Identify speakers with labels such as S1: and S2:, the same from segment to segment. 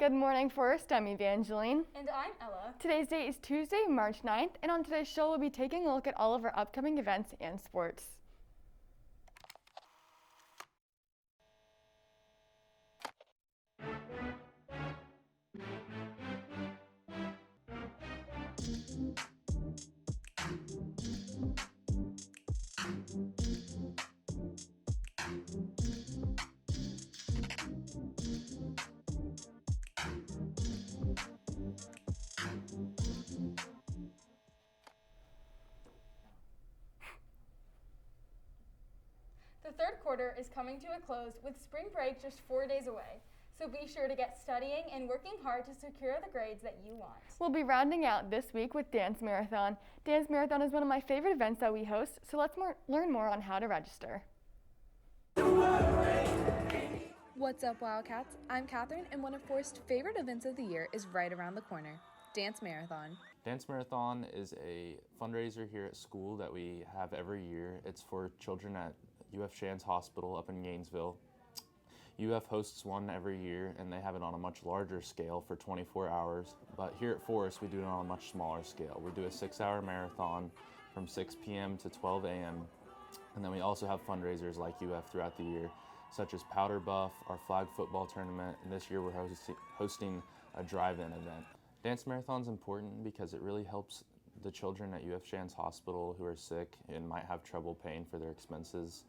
S1: Good morning, Forest. I'm Evangeline.
S2: And I'm Ella.
S1: Today's date is Tuesday, March 9th, and on today's show, we'll be taking a look at all of our upcoming events and sports.
S2: The third quarter is coming to a close with spring break just 4 days away. So be sure to get studying and working hard to secure the grades that you want.
S1: We'll be rounding out this week with Dance Marathon. Dance Marathon is one of my favorite events that we host, so let's learn more on how to register.
S3: What's up, Wildcats? I'm Catherine, and one of Forest's favorite events of the year is right around the corner, Dance Marathon.
S4: Dance Marathon is a fundraiser here at school that we have every year. It's for children at UF Shands Hospital up in Gainesville. UF hosts one every year, and they have it on a much larger scale for 24 hours. But here at Forest, we do it on a much smaller scale. We do a 6-hour marathon from 6 p.m. to 12 a.m. And then we also have fundraisers like UF throughout the year, such as Powder Buff, our flag football tournament, and this year we're hosting a drive-in event. Dance Marathon is important because it really helps the children at UF Shands Hospital who are sick and might have trouble paying for their expenses.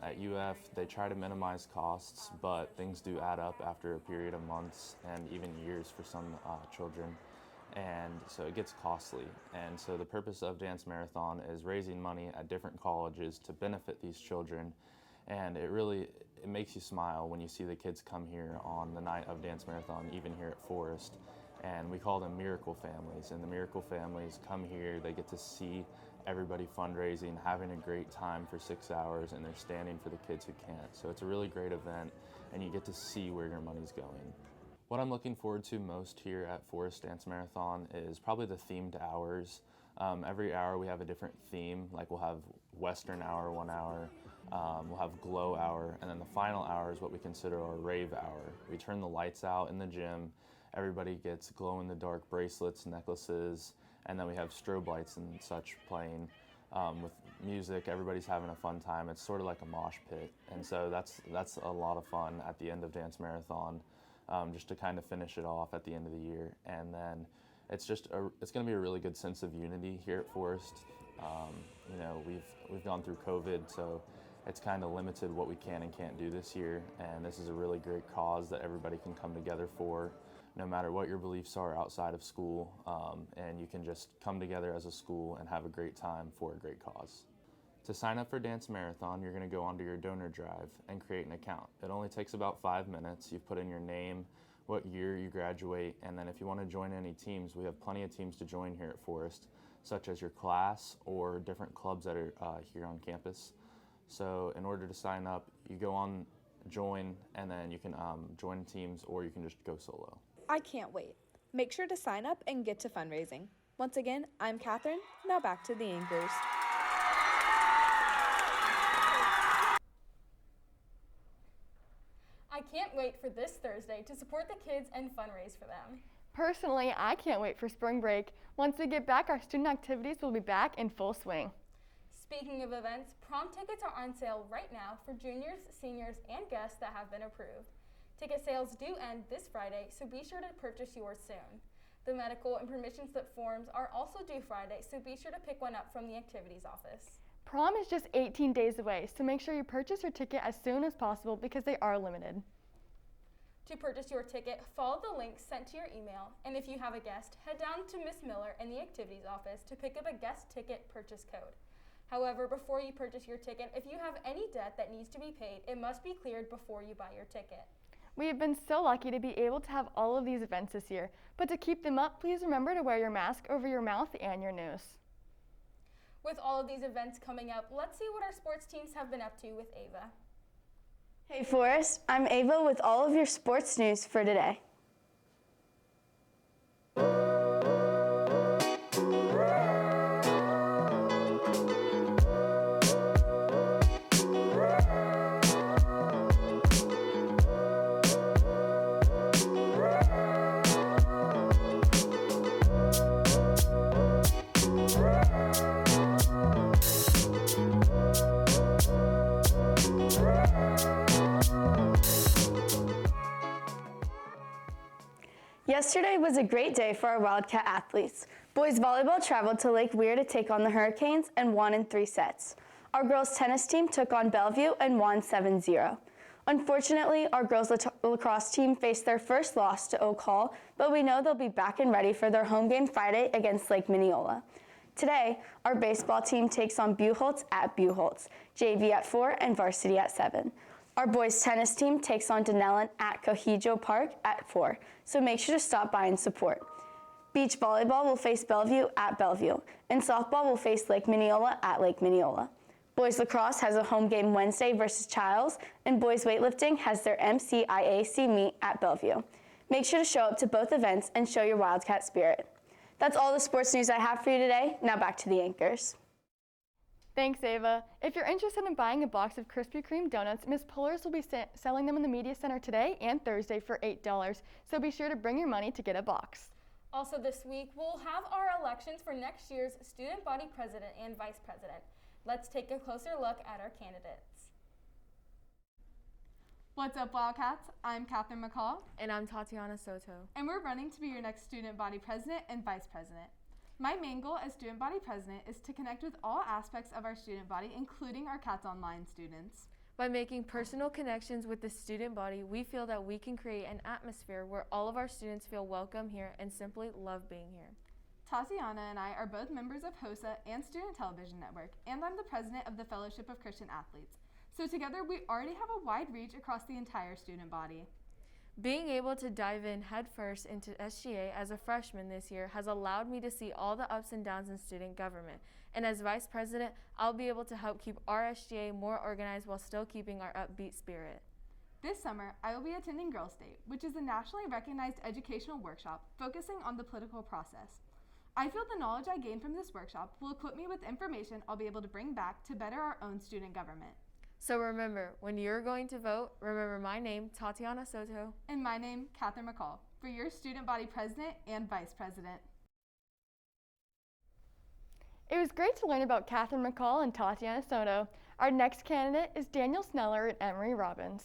S4: At UF, they try to minimize costs, but things do add up after a period of months and even years for some children. And so it gets costly. And so the purpose of Dance Marathon is raising money at different colleges to benefit these children. And it makes you smile when you see the kids come here on the night of Dance Marathon, even here at Forest. And we call them miracle families. And the miracle families come here, they get to see everybody fundraising, having a great time for 6 hours, and they're standing for the kids who can't. So it's a really great event, and you get to see where your money's going. What I'm looking forward to most here at Forest Dance Marathon is probably the themed hours. Every hour we have a different theme, like we'll have Western hour 1 hour, we'll have glow hour, and then the final hour is what we consider our rave hour. We turn the lights out in the gym, everybody gets glow-in-the-dark bracelets, necklaces, and then we have strobe lights and such playing with music. Everybody's having a fun time. It's sort of like a mosh pit, and so that's a lot of fun at the end of Dance Marathon, just to kind of finish it off at the end of the year. And then it's going to be a really good sense of unity here at Forest. We've gone through COVID, so it's kind of limited what we can and can't do this year, and this is a really great cause that everybody can come together for, no matter what your beliefs are outside of school, and you can just come together as a school and have a great time for a great cause. To sign up for Dance Marathon, you're going to go onto your donor drive and create an account. It only takes about 5 minutes. You put in your name, what year you graduate, and then if you want to join any teams, we have plenty of teams to join here at Forest, such as your class or different clubs that are here on campus. So in order to sign up, you go on join, and then you can join teams, or you can just go solo.
S3: I can't wait. Make sure to sign up and get to fundraising. Once again, I'm Catherine. Now back to the anchors.
S2: I can't wait for this Thursday to support the kids and fundraise for them.
S1: Personally, I can't wait for spring break. Once we get back, our student activities will be back in full swing.
S2: Speaking of events, prom tickets are on sale right now for juniors, seniors, and guests that have been approved. Ticket sales do end this Friday, so be sure to purchase yours soon. The medical and permission slip forms are also due Friday, so be sure to pick one up from the activities office.
S1: Prom is just 18 days away, so make sure you purchase your ticket as soon as possible because they are limited.
S2: To purchase your ticket, follow the link sent to your email, and if you have a guest, head down to Miss Miller in the activities office to pick up a guest ticket purchase code. However, before you purchase your ticket, if you have any debt that needs to be paid, it must be cleared before you buy your ticket.
S1: We have been so lucky to be able to have all of these events this year, but to keep them up, please remember to wear your mask over your mouth and your nose.
S2: With all of these events coming up, let's see what our sports teams have been up to with Ava.
S5: Hey Forrest, I'm Ava with all of your sports news for today. Yesterday was a great day for our Wildcat athletes. Boys volleyball traveled to Lake Weir to take on the Hurricanes and won in 3 sets. Our girls tennis team took on Bellevue and won 7-0. Unfortunately, our girls lacrosse team faced their first loss to Oak Hall, but we know they'll be back and ready for their home game Friday against Lake Mineola. Today, our baseball team takes on Buchholz at Buchholz, JV at 4 and varsity at 7. Our boys tennis team takes on Denellen at Cohijo Park at 4, so make sure to stop by and support. Beach volleyball will face Bellevue at Bellevue, and softball will face Lake Mineola at Lake Mineola. Boys lacrosse has a home game Wednesday versus Childs, and boys weightlifting has their MCIAC meet at Bellevue. Make sure to show up to both events and show your Wildcat spirit. That's all the sports news I have for you today. Now back to the anchors.
S1: Thanks, Ava. If you're interested in buying a box of Krispy Kreme donuts, Ms. Pullers will be selling them in the Media Center today and Thursday for $8, so be sure to bring your money to get a box.
S2: Also this week, we'll have our elections for next year's student body president and vice president. Let's take a closer look at our candidates.
S3: What's up, Wildcats? I'm Catherine McCall,
S6: And I'm Tatiana Soto.
S3: and we're running to be your next student body president and vice president. My main goal as student body president is to connect with all aspects of our student body, including our Cats Online students.
S6: By making personal connections with the student body, we feel that we can create an atmosphere where all of our students feel welcome here and simply love being here.
S3: Tatiana and I are both members of HOSA and Student Television Network, and I'm the president of the Fellowship of Christian Athletes. So together we already have a wide reach across the entire student body.
S6: Being able to dive in headfirst into SGA as a freshman this year has allowed me to see all the ups and downs in student government. And as vice president, I'll be able to help keep our SGA more organized while still keeping our upbeat spirit.
S3: This summer, I will be attending Girls' Day, which is a nationally recognized educational workshop focusing on the political process. I feel the knowledge I gained from this workshop will equip me with information I'll be able to bring back to better our own student government.
S6: So remember, when you're going to vote, remember my name, Tatiana Soto.
S3: And my name, Catherine McCall, for your student body president and vice president.
S1: It was great to learn about Catherine McCall and Tatiana Soto. Our next candidate is Daniel Sneller and Emery Robbins.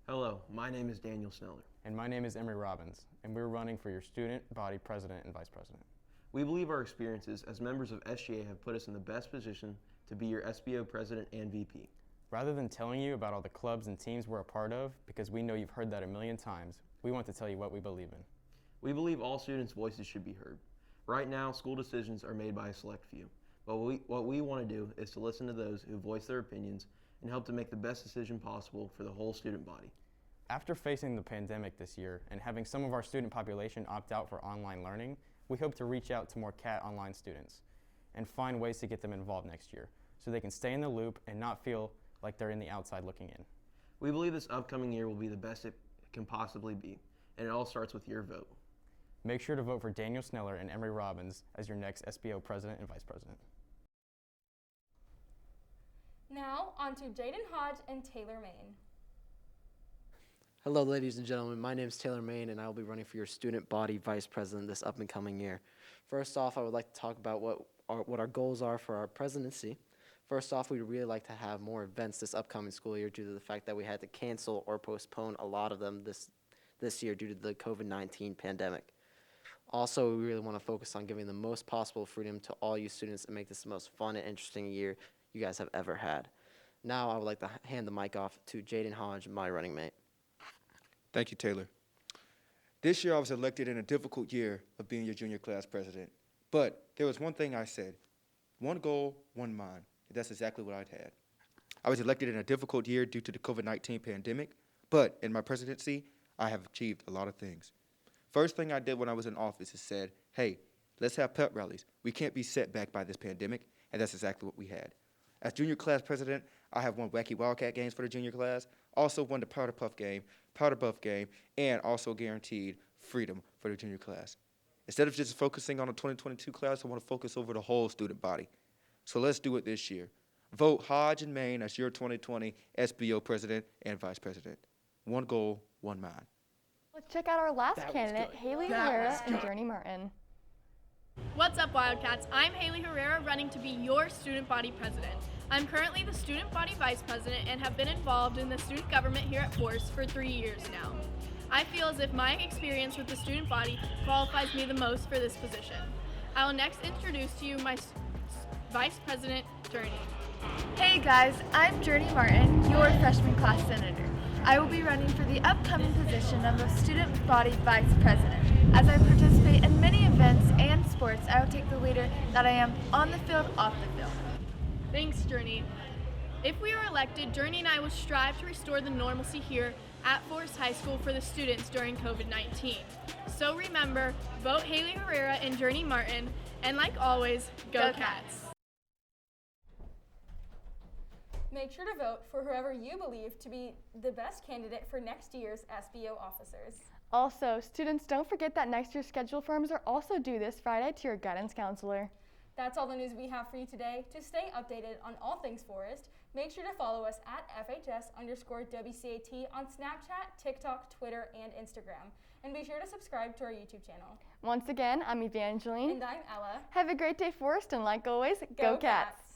S7: Hello, my name is Daniel Sneller.
S8: And my name is Emery Robbins, and we're running for your student body president and vice president.
S7: We believe our experiences as members of SGA have put us in the best position to be your SBO president and VP.
S8: Rather than telling you about all the clubs and teams we're a part of, because we know you've heard that a million times, we want to tell you what we believe in.
S7: We believe all students' voices should be heard. Right now, school decisions are made by a select few, but what we want to do is to listen to those who voice their opinions and help to make the best decision possible for the whole student body.
S8: After facing the pandemic this year and having some of our student population opt out for online learning, we hope to reach out to more CAT online students and find ways to get them involved next year so they can stay in the loop and not feel like they're in the outside looking in.
S7: We believe this upcoming year will be the best it can possibly be, and it all starts with your vote.
S8: Make sure to vote for Daniel Sneller and Emery Robbins as your next SBO president and vice president.
S2: Now, on to Jaden Hodge and Taylor Main.
S9: Hello, ladies and gentlemen. My name is Taylor Main, and I will be running for your student body vice president this up and coming year. First off, I would like to talk about what our goals are for our presidency. First off, we'd really like to have more events this upcoming school year due to the fact that we had to cancel or postpone a lot of them this year due to the COVID-19 pandemic. Also, we really want to focus on giving the most possible freedom to all you students and make this the most fun and interesting year you guys have ever had. Now, I would like to hand the mic off to Jaden Hodge, my running mate.
S10: Thank you, Taylor. This year I was elected in a difficult year of being your junior class president. But there was one thing I said, one goal, one mind. And that's exactly what I'd had. I was elected in a difficult year due to the COVID-19 pandemic, but in my presidency, I have achieved a lot of things. First thing I did when I was in office is said, hey, let's have pep rallies. We can't be set back by this pandemic, and that's exactly what we had. As junior class president, I have won Wacky Wildcat games for the junior class, also won the Powder Puff game, and also guaranteed freedom for the junior class. Instead of just focusing on the 2022 class, I want to focus over the whole student body. So let's do it this year. Vote Hodge and Main as your 2020 SBO president and vice president. One goal, one mind.
S1: Let's check out our last candidate, Haley Herrera and Journey Martin.
S11: What's up, Wildcats? I'm Haley Herrera, running to be your student body president. I'm currently the student body vice president and have been involved in the student government here at Force for 3 years now. I feel as if my experience with the student body qualifies me the most for this position. I will next introduce to you my Vice President, Journey.
S12: Hey guys, I'm Journey Martin, your freshman class senator. I will be running for the upcoming position of the Student Body Vice President. As I participate in many events and sports, I will take the leader that I am on the field, off the field.
S11: Thanks, Journey. If we are elected, Journey and I will strive to restore the normalcy here at Forest High School for the students during COVID-19. So remember, vote Haley Herrera and Journey Martin, and like always, go Cats!
S2: Make sure to vote for whoever you believe to be the best candidate for next year's SBO officers.
S1: Also, students, don't forget that next year's schedule forms are also due this Friday to your guidance counselor.
S2: That's all the news we have for you today. To stay updated on all things Forest, make sure to follow us at FHS_WCAT on Snapchat, TikTok, Twitter, and Instagram. And be sure to subscribe to our YouTube channel.
S1: Once again, I'm Evangeline.
S2: And I'm Ella.
S1: Have a great day, Forest, and like always, go Cats!